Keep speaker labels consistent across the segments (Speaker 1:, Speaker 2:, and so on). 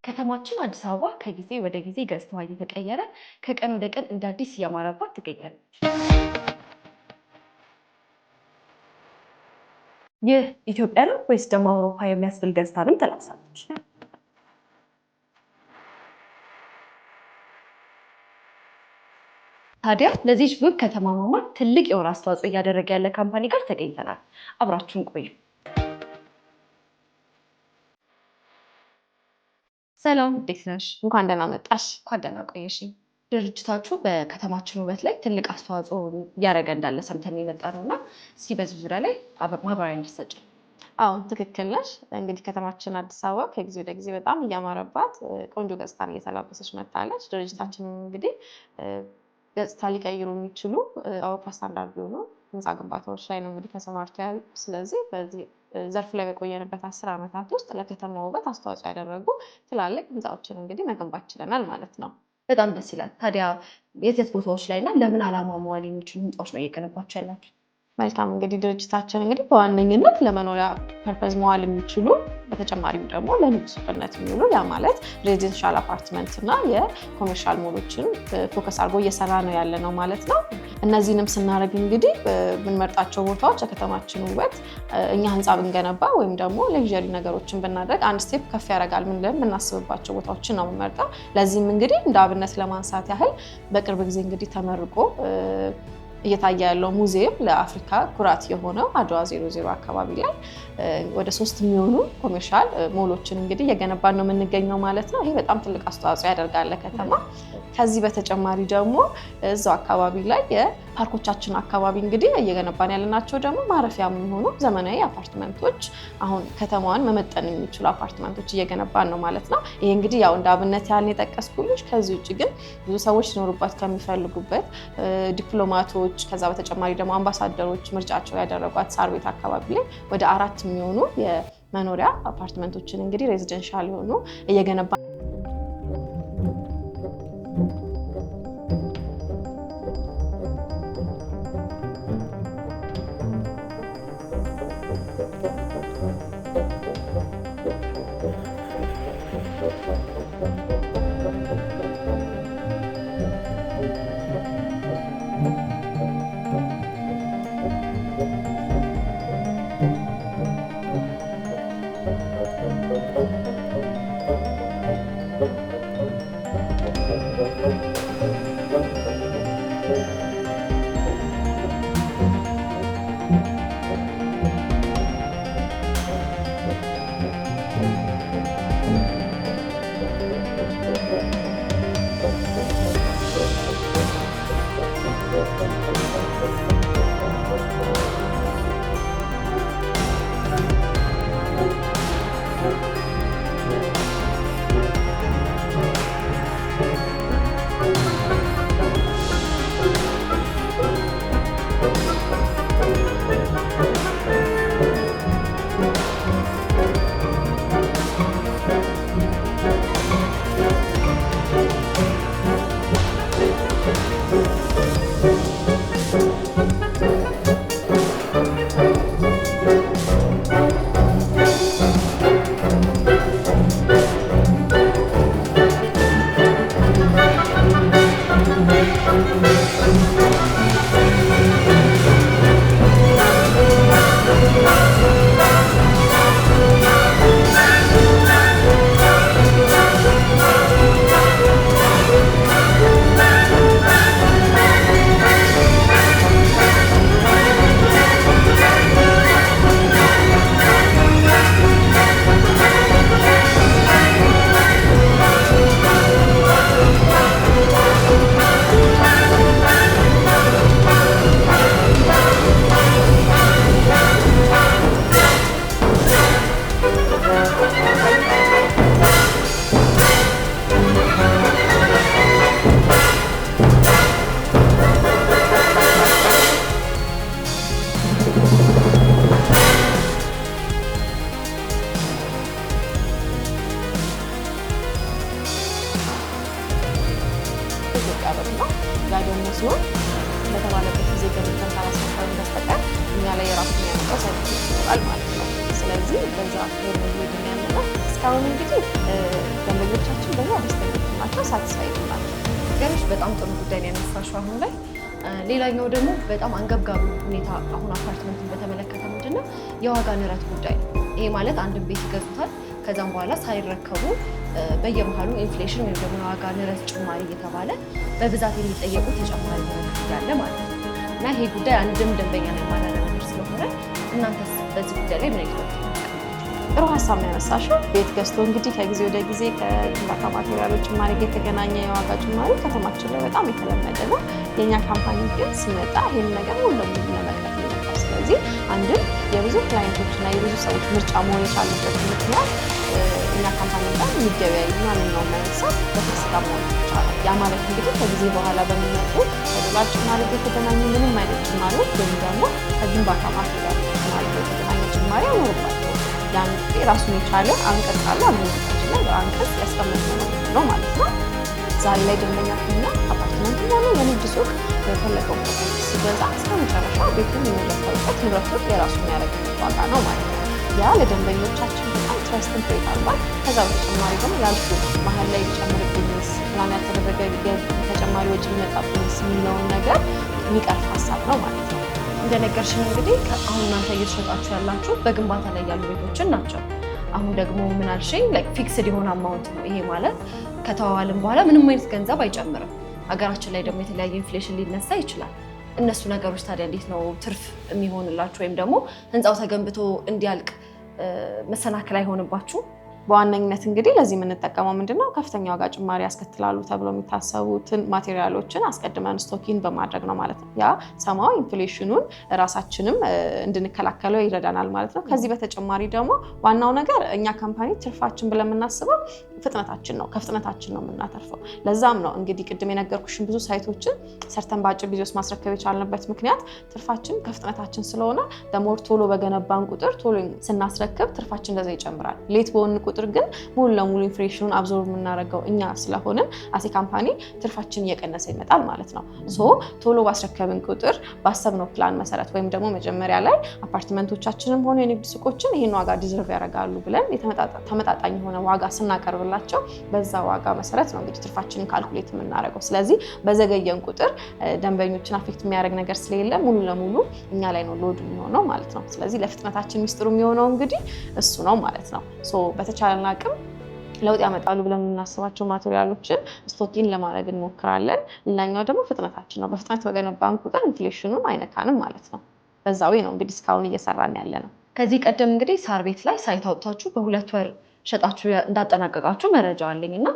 Speaker 1: ከተማችን አዲስ አበባ ከጊዜ ወደ ጊዜ ገጽታዋ እየተቀየረ ከቀን ወደ ቀን እንደ አዲስ እያማረባት ትገኛለች። ይህ ኢትዮጵያ ነው ወይስ ደግሞ አውሮፓ የሚያስብል ገጽታንም ተላብሳለች። ታዲያ ለዚች ውብ ከተማ ማማር ትልቅ የሆነ አስተዋጽኦ እያደረገ ያለ ካምፓኒ ጋር ተገኝተናል። አብራችሁን ቆዩ። ሰላም፣ እንዴት ነሽ?
Speaker 2: እንኳን ደህና መጣሽ።
Speaker 1: እንኳን ደህና ቆየሽኝ። ድርጅታችሁ በከተማችን ውበት ላይ ትልቅ አስተዋጽኦ እያደረገ እንዳለ ሰምተን የመጣ ነው እና እስኪ በዚህ ዙሪያ ላይ ማብራሪያ እንድትሰጪ።
Speaker 2: አዎ ትክክል ነሽ። እንግዲህ ከተማችን አዲስ አበባ ከጊዜ ወደ ጊዜ በጣም እያማረባት ቆንጆ ገጽታን እየተላበሰች መጥታለች። ድርጅታችን እንግዲህ ገጽታ ሊቀይሩ የሚችሉ አውሮፓ ስታንዳርድ የሆኑ ህንፃ ግንባታዎች ላይ ነው እንግዲህ ተሰማርቶ ያሉ። ስለዚህ በዚህ ዘርፍ ላይ በቆየንበት 10 ዓመታት ውስጥ ለከተማ ውበት አስተዋጽኦ ያደረጉ ትላልቅ ህንፃዎችን እንግዲህ መገንባት ችለናል ማለት ነው።
Speaker 1: በጣም ደስ ይላል። ታዲያ የት የት ቦታዎች ላይ እና ለምን ዓላማ መዋል የሚችሉ ህንፃዎች ነው እየገነባችሁ ያላችሁ?
Speaker 2: መልካም እንግዲህ ድርጅታችን እንግዲህ በዋነኝነት ለመኖሪያ ፐርፐዝ መዋል የሚችሉ በተጨማሪም ደግሞ ለንግድ ሱቅነት የሚውሉ ያ ማለት ሬዚደንሻል አፓርትመንት እና የኮሜርሻል ሞሎችን ፎከስ አድርጎ እየሰራ ነው ያለ ነው ማለት ነው። እነዚህንም ስናደርግ እንግዲህ የምንመርጣቸው ቦታዎች የከተማችን ውበት እኛ ህንፃ ብንገነባ ወይም ደግሞ ሌክዠሪ ነገሮችን ብናደርግ አንድ ስቴፕ ከፍ ያደርጋል ብለን ብናስብባቸው ቦታዎችን ነው የምንመርጠው። ለዚህም እንግዲህ እንደ አብነት ለማንሳት ያህል በቅርብ ጊዜ እንግዲህ ተመርቆ እየታየ ያለው ሙዚየም ለአፍሪካ ኩራት የሆነው አድዋ 00 አካባቢ ላይ ወደ 3 የሚሆኑ ኮሜርሻል ሞሎችን እንግዲህ እየገነባን ነው የምንገኘው ማለት ነው። ይሄ በጣም ትልቅ አስተዋጽኦ ያደርጋል ለከተማ። ከዚህ በተጨማሪ ደግሞ እዛው አካባቢ ላይ የፓርኮቻችን አካባቢ እንግዲህ እየገነባን ያለናቸው ደግሞ ማረፊያ የሚሆኑ ዘመናዊ አፓርትመንቶች፣ አሁን ከተማዋን መመጠን የሚችሉ አፓርትመንቶች እየገነባን ነው ማለት ነው። ይሄ እንግዲህ ያው እንደ አብነት ያህል የጠቀስኩልሽ። ከዚህ ውጭ ግን ብዙ ሰዎች ሊኖሩበት ከሚፈልጉበት ዲፕሎማቶች፣ ከዛ በተጨማሪ ደግሞ አምባሳደሮች ምርጫቸው ያደረጓት ሳር ቤት አካባቢ ላይ ወደ 4 የሚሆኑ የመኖሪያ አፓርትመንቶችን እንግዲህ ሬዚደንሻል የሆኑ እየገነባ ሲሆን በተባለበት ጊዜ ገንዘብ ካላስከፈልን በስተቀር እኛ ላይ የራሱ የሚያመጣው ሰርቪስ ይኖራል ማለት ነው። ስለዚህ በዛ ነው ያለነው። እስካሁን እንግዲህ ደንበኞች ሳቲስፋይድ ናቸው።
Speaker 1: ገርሽ በጣም ጥሩ ጉዳይ ነው ያነሳሽው አሁን ላይ። ሌላኛው ደግሞ በጣም አንገብጋቢ ሁኔታ አሁን አፓርትመንትን በተመለከተ ምንድነው የዋጋ ንረት ጉዳይ ነው። ይሄ ማለት አንድን ቤት ይገዙታል፣ ከዛም በኋላ ሳይረከቡ በየመሃሉ ኢንፍሌሽን ወይም ደግሞ የዋጋ ንረት ጭማሪ እየተባለ በብዛት የሚጠየቁ ተጨማሪ ያለ ማለት ነው። እና ይሄ ጉዳይ አንድም ደንበኛ ላይ ማረረ ነገር ስለሆነ እናንተስ በዚህ ጉዳይ ላይ ምን አይነት
Speaker 2: ጥሩ ሀሳብ ነው ያነሳሽው። ቤት ገዝቶ እንግዲህ ከጊዜ ወደ ጊዜ ከግንባታ ማቴሪያሎች ጭማሪ ጋር የተገናኘ የዋጋ ጭማሪ ከተማችን ላይ በጣም የተለመደ ነው። የእኛ ካምፓኒ ግን ሲመጣ ይህን ነገር ሙሉ ለሙሉ ለመቅረፍ ይመጣል። ስለዚህ አንድም የብዙ ክላይንቶች እና የብዙ ሰዎች ምርጫ መሆን የቻለበት ምክንያት እኛ ካምፓኒ ጋር የሚገበያዩ ማንኛውም አይነት ሰው በፊክስ ጋር መሆን ይቻላል። ያ ማለት እንግዲህ ከጊዜ በኋላ በሚመጡ ከዶላር ጭማሪ ጋር የተገናኙ ምንም አይነት ጭማሪዎች ወይም ደግሞ ከግንባታ ማቴሪያሎች ጭማሪ ጋር የተገናኘ ጭማሪ አይኖርባቸውም። ያን ጊዜ ራሱን የቻለ አንቀጽ አለ። አግሪመንታችን ላይ በአንቀጽ ያስቀመጥነው ነው ማለት ነው። ዛሬ ላይ ደንበኛ ከኛ አፓርትመንት ሆነ የንግድ ሱቅ በፈለገው ሲገዛ እስከ መጨረሻ ቤቱን የሚረከብበት ንብረቱ የራሱ የሚያደርግበት ዋጋ ነው ማለት ነው። ያ ለደንበኞቻችን በጣም ትረስትን ክሬት አድርጓል። ከዛ በተጨማሪ ደግሞ ያልኩ መሀል ላይ ጨምርብኝስ ፕላን ያልተደረገ ተጨማሪ ወጪ የሚመጣብኝስ የሚለውን ነገር የሚቀርፍ ሀሳብ ነው ማለት ነው።
Speaker 1: እንደነገርሽን እንግዲህ አሁን እናንተ እየተሸጣችሁ ያላችሁ በግንባታ ላይ ያሉ ቤቶችን ናቸው። አሁን ደግሞ ምን አልሽኝ? ላይክ ፊክስድ የሆነ አማውንት ነው። ይሄ ማለት ከተዋዋልን በኋላ ምንም አይነት ገንዘብ አይጨምርም። ሀገራችን ላይ ደግሞ የተለያየ ኢንፍሌሽን ሊነሳ ይችላል። እነሱ ነገሮች ታዲያ እንዴት ነው ትርፍ የሚሆንላችሁ ወይም ደግሞ ህንፃው ተገንብቶ እንዲያልቅ መሰናክል አይሆንባችሁ?
Speaker 2: በዋነኝነት እንግዲህ ለዚህ የምንጠቀመው ምንድነው ከፍተኛ ዋጋ ጭማሪ ያስከትላሉ ተብሎ የሚታሰቡትን ማቴሪያሎችን አስቀድመን ስቶኪን በማድረግ ነው ማለት ነው። ያ ሰማው ኢንፍሌሽኑን ራሳችንም እንድንከላከለው ይረዳናል ማለት ነው። ከዚህ በተጨማሪ ደግሞ ዋናው ነገር እኛ ካምፓኒ ትርፋችን ብለን የምናስበው ፍጥነታችን ነው። ከፍጥነታችን ነው የምናተርፈው። ለዛም ነው እንግዲህ ቅድም የነገርኩሽን ብዙ ሳይቶችን ሰርተን በአጭር ጊዜ ውስጥ ማስረከብ የቻልንበት ምክንያት ትርፋችን ከፍጥነታችን ስለሆነ ደሞር ቶሎ በገነባን ቁጥር ቶሎ ስናስረክብ ትርፋችን እንደዛ ይጨምራል። ሌት በሆን ቁጥር ግን ሙሉ ለሙሉ ኢንፍሌሽኑን አብዞርብ የምናደርገው እኛ ስለሆንን አሴ ካምፓኒ ትርፋችን እየቀነሰ ይመጣል ማለት ነው። ቶሎ ባስረከብን ቁጥር ባሰብነው ፕላን መሰረት ወይም ደግሞ መጀመሪያ ላይ አፓርትመንቶቻችንም ሆነ የንግድ ሱቆችን ይህን ዋጋ ዲዘርቭ ያደርጋሉ ብለን ተመጣጣኝ የሆነ ዋጋ ስናቀርብላቸው በዛ ዋጋ መሰረት ነው እንግዲህ ትርፋችንን ካልኩሌት የምናደርገው። ስለዚህ በዘገየን ቁጥር ደንበኞችን አፌክት የሚያደርግ ነገር ስለሌለ ሙሉ ለሙሉ እኛ ላይ ነው ሎድ የሚሆነው ማለት ነው። ስለዚህ ለፍጥነታችን ሚስጥሩ የሚሆነው እንግዲህ እሱ ነው ማለት ነው። በተቻለን አቅም ለውጥ ያመጣሉ ብለን የምናስባቸው ማቴሪያሎችን ስቶኪን ለማድረግ እንሞክራለን። ሌላኛው ደግሞ ፍጥነታችን ነው። በፍጥነት በገነባን ቁጥር ኢንፍሌሽኑን አይነካንም ማለት ነው። በዛው ነው እንግዲህ እስካሁን እየሰራን ያለ ነው።
Speaker 1: ከዚህ ቀደም እንግዲህ ሳር ቤት ላይ ሳይት አውጥታችሁ በ2 ወር ሸጣችሁ እንዳጠናቀቃችሁ መረጃ አለኝ እና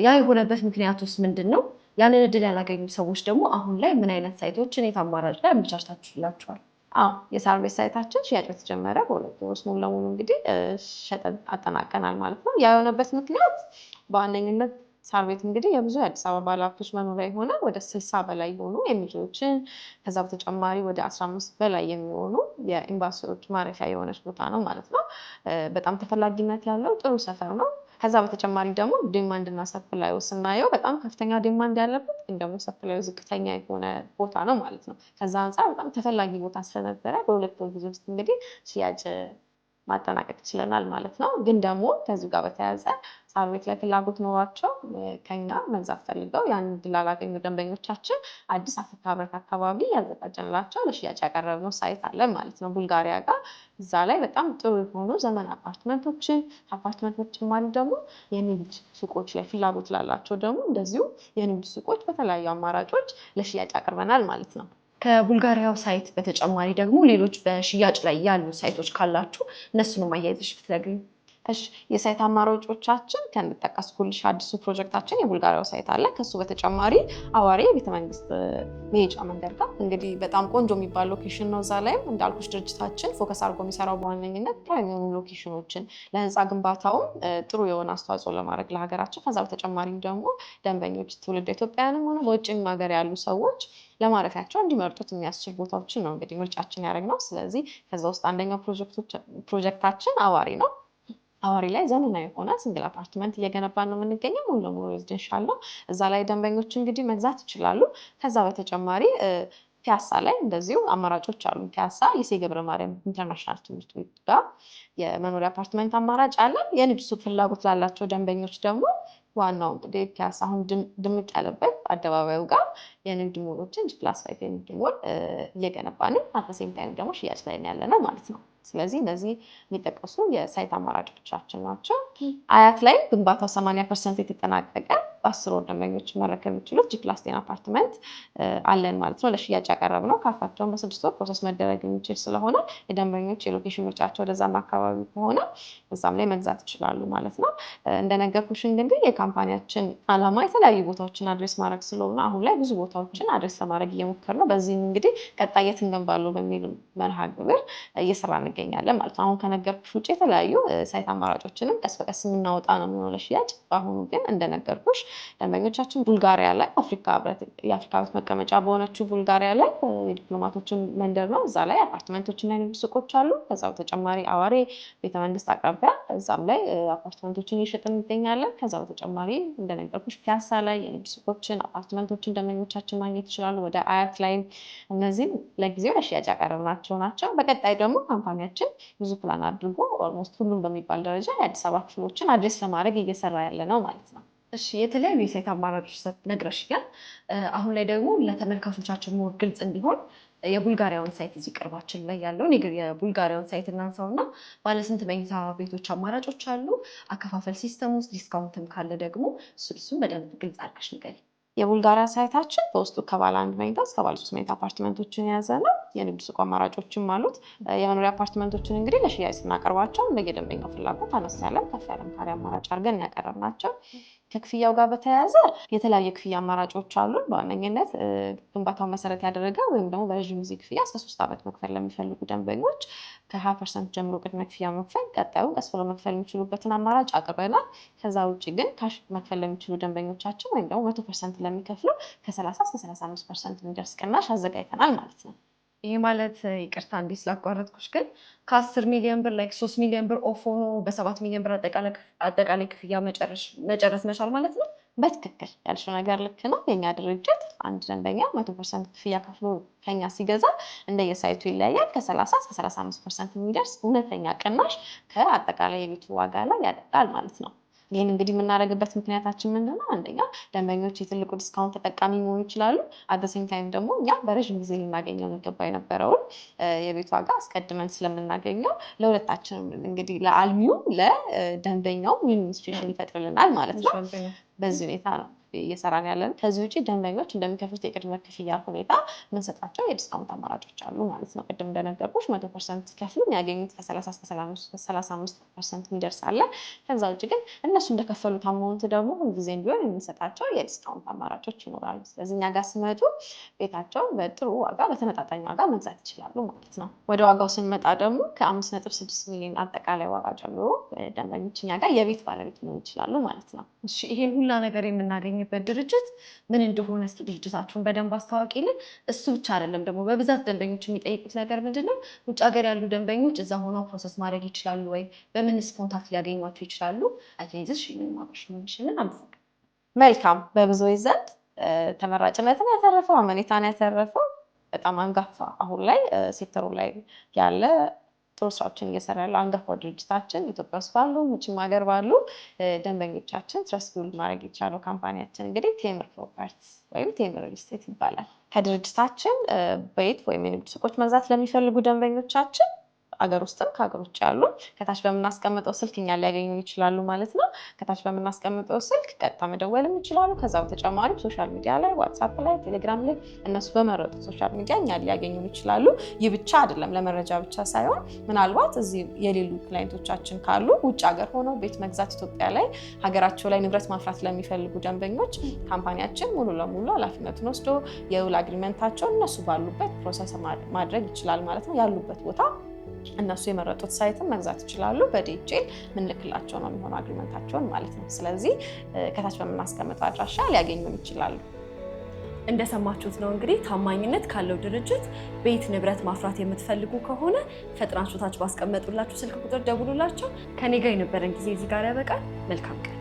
Speaker 1: ያ የሆነበት ምክንያት ውስጥ ምንድን ነው? ያንን እድል ያላገኙ ሰዎች ደግሞ አሁን ላይ ምን አይነት ሳይቶችን የት አማራጭ ላይ አመቻችታችሁላቸዋል?
Speaker 2: የሳር ቤት ሳይታችን ሽያጭ በተጀመረ በ2 ወር ውስጥ ሙሉ ለሙሉ እንግዲህ ሸጠን አጠናቀናል ማለት ነው። ያ የሆነበት ምክንያት በዋነኝነት ሳር ቤት እንግዲህ የብዙ የአዲስ አበባ ባለሀብቶች መኖሪያ የሆነ ወደ 60 በላይ የሆኑ ኤምጂዎችን ከዛ በተጨማሪ ወደ 15 በላይ የሚሆኑ የኤምባሲዎች ማረፊያ የሆነች ቦታ ነው ማለት ነው። በጣም ተፈላጊነት ያለው ጥሩ ሰፈር ነው። ከዛ በተጨማሪ ደግሞ ዲማንድ እና ሰፕላዩ ስናየው በጣም ከፍተኛ ዲማንድ ያለበት ግን ደግሞ ሰፕላዩ ዝቅተኛ የሆነ ቦታ ነው ማለት ነው። ከዛ አንፃር በጣም ተፈላጊ ቦታ ስለነበረ በ2 ወር ጊዜ ውስጥ እንግዲህ ሽያጭ ማጠናቀቅ ችለናል ማለት ነው። ግን ደግሞ ከዚሁ ጋር በተያያዘ ሳር ቤት ላይ ፍላጎት ኖሯቸው ከኛ መግዛት ፈልገው ያን እድል ላላገኙ ደንበኞቻችን አዲስ አፍሪካ ህብረት አካባቢ ያዘጋጀንላቸው ለሽያጭ ያቀረብነው ሳይት አለን ማለት ነው፣ ቡልጋሪያ ጋር። እዛ ላይ በጣም ጥሩ የሆኑ ዘመን አፓርትመንቶችን ከአፓርትመንት በተጨማሪ ደግሞ የንግድ ሱቆች ላይ ፍላጎት ላላቸው ደግሞ እንደዚሁ የንግድ ሱቆች በተለያዩ አማራጮች ለሽያጭ አቅርበናል ማለት ነው።
Speaker 1: ከቡልጋሪያው ሳይት በተጨማሪ ደግሞ ሌሎች በሽያጭ ላይ ያሉ ሳይቶች ካላችሁ እነሱንም አያይዘሽ ብትነግሪኝ።
Speaker 2: እሺ፣ የሳይት አማራጮቻችን ከንጠቀስኩልሽ አዲሱ ፕሮጀክታችን የቡልጋሪያው ሳይት አለ። ከሱ በተጨማሪ አዋሬ የቤተመንግስት መሄጃ መንገድ ጋር እንግዲህ በጣም ቆንጆ የሚባል ሎኬሽን ነው። እዛ ላይም እንዳልኩሽ ድርጅታችን ፎከስ አድርጎ የሚሰራው በዋነኝነት ፕራይም የሆኑ ሎኬሽኖችን ለህንፃ ግንባታውም ጥሩ የሆነ አስተዋጽኦ ለማድረግ ለሀገራችን፣ ከዛ በተጨማሪም ደግሞ ደንበኞች ትውልድ ኢትዮጵያውያንም ሆነ በውጭም ሀገር ያሉ ሰዎች ለማረፊያቸው እንዲመርጡት የሚያስችል ቦታዎችን ነው እንግዲህ ምርጫችን ያደረግነው። ስለዚህ ከዛ ውስጥ አንደኛው ፕሮጀክታችን አዋሪ ነው። አዋሪ ላይ ዘመናዊ የሆነ ሲንግል አፓርትመንት እየገነባን ነው የምንገኘው። ሙሉ ለሙሉ ሬዚደንሻል ነው። እዛ ላይ ደንበኞች እንግዲህ መግዛት ይችላሉ። ከዛ በተጨማሪ ፒያሳ ላይ እንደዚሁ አማራጮች አሉ። ፒያሳ ሊሴ ገብረ ማርያም ኢንተርናሽናል ትምህርት ቤት ጋር የመኖሪያ አፓርትመንት አማራጭ አለ። የንግድ ሱቅ ፍላጎት ላላቸው ደንበኞች ደግሞ ዋናው እንግዲህ ፒያሳ አሁን ድምቅ ያለበት አደባባዩ ጋር የንግድ ሞሎችን +5 የንግድ ሞል እየገነባን አተሴም ታይም ደግሞ ሽያጭ ላይ ያለ ነው ማለት ነው። ስለዚህ እነዚህ የሚጠቀሱ የሳይት አማራጮቻችን ናቸው። አያት ላይ ግንባታው 80% የተጠናቀቀ በ10 ወር ደንበኞች መረከብ የሚችሉት +10 አፓርትመንት አለን ማለት ነው። ለሽያጭ ያቀረብነው ካርታቸውን በ6 ወር ፕሮሰስ መደረግ የሚችል ስለሆነ የደንበኞች የሎኬሽን ምርጫቸው ወደዛም አካባቢ ከሆነ እዛም ላይ መግዛት ይችላሉ ማለት ነው። እንደነገርኩሽ እንግዲህ የካምፓኒያችን ዓላማ የተለያዩ ቦታዎችን አድሬስ ማድረግ ስለሆነ አሁን ላይ ብዙ ቦታዎችን አድሬስ ለማድረግ እየሞከርን ነው። በዚህም እንግዲህ ቀጣይ የት እንገንባለን በሚል መርሃ ግብር እየሰራ እንገኛለን ማለት ነው። አሁን ከነገርኩሽ ውጭ የተለያዩ ሳይት አማራጮችንም ቀስ በቀስ የምናወጣ ነው የሚሆነው ለሽያጭ። በአሁኑ ግን እንደነገርኩሽ ደንበኞቻችን ቡልጋሪያ ላይ የአፍሪካ ህብረት መቀመጫ በሆነችው ቡልጋሪያ ላይ የዲፕሎማቶችን መንደር ነው። እዛ ላይ አፓርትመንቶችና የንግድ ሱቆች አሉ። ከዛ በተጨማሪ አዋሬ ቤተመንግስት አቅራቢያ እዛም ላይ አፓርትመንቶችን እየሸጥን እንገኛለን። ከዛ በተጨማሪ እንደነገርኩሽ ፒያሳ ላይ የንግድ ሱቆችን፣ አፓርትመንቶችን ደንበኞቻችን ማግኘት ይችላሉ። ወደ አያት ላይ እነዚህም ለጊዜው ለሽያጭ ያቀረብናቸው ናቸው። በቀጣይ ደግሞ ካምፓኒያችን ብዙ ፕላን አድርጎ ኦልሞስት ሁሉም በሚባል ደረጃ የአዲስ አበባ ክፍሎችን አድሬስ ለማድረግ እየሰራ ያለ ነው ማለት ነው።
Speaker 1: እሺ የተለያዩ የሳይት አማራጮች ነግረሽኛል። አሁን ላይ ደግሞ ለተመልካቾቻችን ሞር ግልጽ እንዲሆን የቡልጋሪያውን ሳይት እዚህ ቅርባችን ላይ ያለውን የቡልጋሪያውን ሳይት እናንሳውና ባለስንት መኝታ ቤቶች አማራጮች አሉ፣ አከፋፈል ሲስተም ውስጥ ዲስካውንትም ካለ ደግሞ እሱን በደንብ ግልጽ አድርገሽ ንገሪኝ።
Speaker 2: የቡልጋሪያ ሳይታችን በውስጡ ከባለ 1 መኝታ እስከ ባለ 3 መኝታ አፓርትመንቶችን የያዘ ነው። የንግድ ሱቅ አማራጮችም አሉት። የመኖሪያ አፓርትመንቶችን እንግዲህ ለሽያጭ ስናቀርባቸው እንደየደንበኛው ፍላጎት አነስ ያለ ከፍ ያለ ካሬ አማራጭ አድርገን ያቀረብናቸው። ከክፍያው ጋር በተያያዘ የተለያዩ ክፍያ አማራጮች አሉ። በዋነኝነት ግንባታውን መሰረት ያደረገ ወይም ደግሞ በረዥም ጊዜ ክፍያ እስከ 3 ዓመት መክፈል ለሚፈልጉ ደንበኞች ከ20% ጀምሮ ቅድመ ክፍያ መክፈል፣ ቀጣዩ ቀስ ብሎ መክፈል የሚችሉበትን አማራጭ አቅርበናል። ከዛ ውጭ ግን ካሽ መክፈል ለሚችሉ ደንበኞቻችን ወይም ደግሞ 100% ለሚከፍሉ ከ30 እስከ 35% የሚደርስ ቅናሽ አዘጋጅተናል ማለት ነው።
Speaker 1: ይሄ ማለት ይቅርታ እንዲህ ስላቋረጥኩሽ፣ ግን ከ10 ሚሊዮን ብር ላይ 3 ሚሊዮን ብር ኦፍ ሆኖ በ7 ሚሊዮን ብር አጠቃላይ ክፍያ መጨረስ መቻል ማለት ነው?
Speaker 2: በትክክል ያልሽው ነገር ልክ ነው። የኛ ድርጅት አንድ ደንበኛ 100% ክፍያ ከፍሎ ከኛ ሲገዛ እንደየሳይቱ ይለያያል። ከ30 እስከ 35% የሚደርስ እውነተኛ ቅናሽ ከአጠቃላይ የቤቱ ዋጋ ላይ ያደርጋል ማለት ነው። ይህን እንግዲህ የምናደርግበት ምክንያታችን ምንድነው? አንደኛ ደንበኞች የትልቁ ዲስካውንት ተጠቃሚ መሆን ይችላሉ። አደሴም ታይም ደግሞ እኛ በረዥም ጊዜ ልናገኘው የሚገባ የነበረውን የቤት ዋጋ አስቀድመን ስለምናገኘው ለሁለታችንም እንግዲህ ለአልሚው ለደንበኛው ዊን ሲቹዌሽን ይፈጥርልናል ማለት ነው። በዚህ ሁኔታ ነው እየሰራን ያለን። ከዚህ ውጭ ደንበኞች እንደሚከፍሉት የቅድመ ክፍያ ሁኔታ የምንሰጣቸው የዲስካውንት አማራጮች አሉ ማለት ነው። ቅድም እንደነገርኩሽ 100% ሲከፍሉ የሚያገኙት ከ30 እስከ 35% የሚደርሳለ። ከዛ ውጭ ግን እነሱ እንደከፈሉት አማውንት ደግሞ ሁልጊዜም ቢሆን የምንሰጣቸው የዲስካውንት አማራጮች ይኖራሉ። ስለዚህ እኛ ጋር ሲመጡ ቤታቸው በጥሩ ዋጋ በተመጣጣኝ ዋጋ መግዛት ይችላሉ ማለት ነው። ወደ ዋጋው ስንመጣ ደግሞ ከ5.6 ሚሊዮን አጠቃላይ ዋጋ ጀምሮ ደንበኞች እኛ ጋር የቤት ባለቤት መሆን ይችላሉ ማለት ነው።
Speaker 1: እሺ ይሄን ሁላ ነገር የምናገኝበት ድርጅት ምን እንደሆነ እስኪ ድርጅታችሁን በደንብ አስተዋውቂልን። እሱ ብቻ አይደለም ደግሞ በብዛት ደንበኞች የሚጠይቁት ነገር ምንድነው? ውጭ ሀገር ያሉ ደንበኞች እዛ ሆነው ፕሮሰስ ማድረግ ይችላሉ ወይ? በምንስ ኮንታክት ሊያገኟቸው ይችላሉ? አያይዘሽ ይሄንን ማቆሽ ነው የሚችልን። አመሰግናለሁ።
Speaker 2: መልካም። በብዙዎች ዘንድ ተመራጭነትን ያተረፈው አመኔታን ያተረፈው በጣም አንጋፋ አሁን ላይ ሴክተሩ ላይ ያለ ጥሩ ስራዎችን እየሰራ ያለው አንጋፋው ድርጅታችን ኢትዮጵያ ውስጥ ባሉ ውጭም ሀገር ባሉ ደንበኞቻችን ትረስት ቢልድ ማድረግ የቻለው ካምፓኒያችን እንግዲህ ቴምር ፕሮፐርቲስ ወይም ቴምር ሪል ስቴት ይባላል። ከድርጅታችን ቤት ወይም የንግድ ሱቆች መግዛት ለሚፈልጉ ደንበኞቻችን አገር ውስጥም ከሀገር ውጭ ያሉ ከታች በምናስቀምጠው ስልክ እኛን ሊያገኙ ይችላሉ ማለት ነው። ከታች በምናስቀምጠው ስልክ ቀጥታ መደወልም ይችላሉ። ከዛ በተጨማሪ ሶሻል ሚዲያ ላይ ዋትስአፕ ላይ ቴሌግራም ላይ እነሱ በመረጡት ሶሻል ሚዲያ እኛን ሊያገኙ ይችላሉ። ይህ ብቻ አይደለም፣ ለመረጃ ብቻ ሳይሆን ምናልባት እዚህ የሌሉ ክላይንቶቻችን ካሉ ውጭ ሀገር ሆነው ቤት መግዛት ኢትዮጵያ ላይ ሀገራቸው ላይ ንብረት ማፍራት ለሚፈልጉ ደንበኞች ካምፓኒያችን ሙሉ ለሙሉ ኃላፊነቱን ወስዶ የውል አግሪመንታቸውን እነሱ ባሉበት ፕሮሰስ ማድረግ ይችላል ማለት ነው። ያሉበት ቦታ እነሱ የመረጡት ሳይትን መግዛት ይችላሉ። በዲቴል ምንልክላቸው ነው የሚሆነው አግሪመንታቸውን ማለት ነው። ስለዚህ ከታች በምናስቀምጠው አድራሻ ሊያገኙን ይችላሉ።
Speaker 1: እንደሰማችሁት ነው እንግዲህ ታማኝነት ካለው ድርጅት ቤት ንብረት ማፍራት የምትፈልጉ ከሆነ ፈጥናችሁ ታች ባስቀመጡላችሁ ስልክ ቁጥር ደውሉላቸው። ከኔ ጋር የነበረን ጊዜ እዚህ ጋር ያበቃል። መልካም ቀን።